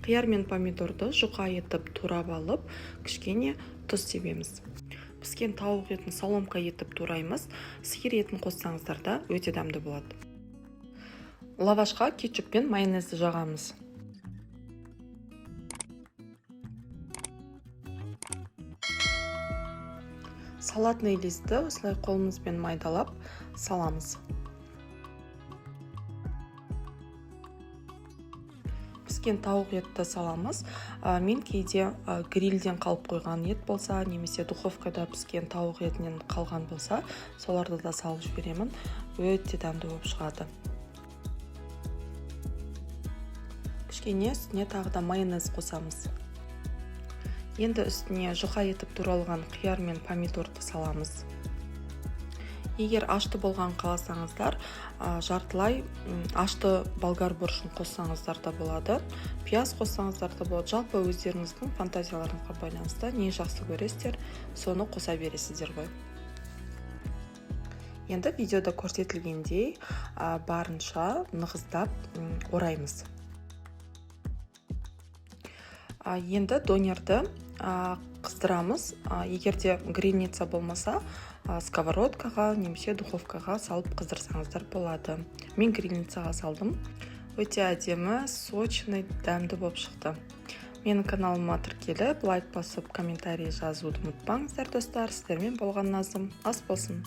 Қияр мен помидорды жұқа етіп турап алып, кішкене тұз себеміз. Піскен тауық етін соломка етіп тураймыз. Сиыр етін қоссаңыздар да өте дәмді болады. Лавашқа кетчуп пен майонезді жағамыз. Салатный листті осылай қолымызбен майдалап саламыз. Піскен тауық етті саламыз. Мен кейде грильден қалып қойған ет болса, немесе духовкада піскен тауық етінен қалған болса, соларды да салып жіберемін. Өте дәмді болып шығады. Кішкене үстіне тағы да майонез қосамыз. Енді үстіне жұқа етіп туралған қияр мен помидорды саламыз. Егер ашты болған қаласаңыздар, жартылай ашты болгар борщын қоссаңыздар да болады. Пияз қоссаңыздар да болады. Жалпы өздеріңіздің фантазияларыңызға байланысты не жақсы көресіздер, соны қоса бересіздер ғой. Енді видеода көрсетілгендей барынша нығыздап ораймыз. Енді донерді қыздырамыз. Егерде грильница болмаса, сковородкаға немесе духовкаға салып қыздырсаңыздар болады. Мен грильницаға салдым. Өте әдемі, сочный, дәмді болып шықты. Менің каналыма тіркеліп, лайк басып, комментарий жазуды ұмытпаңыздар, достар. Сіздермен болған Назым. Ас болсын.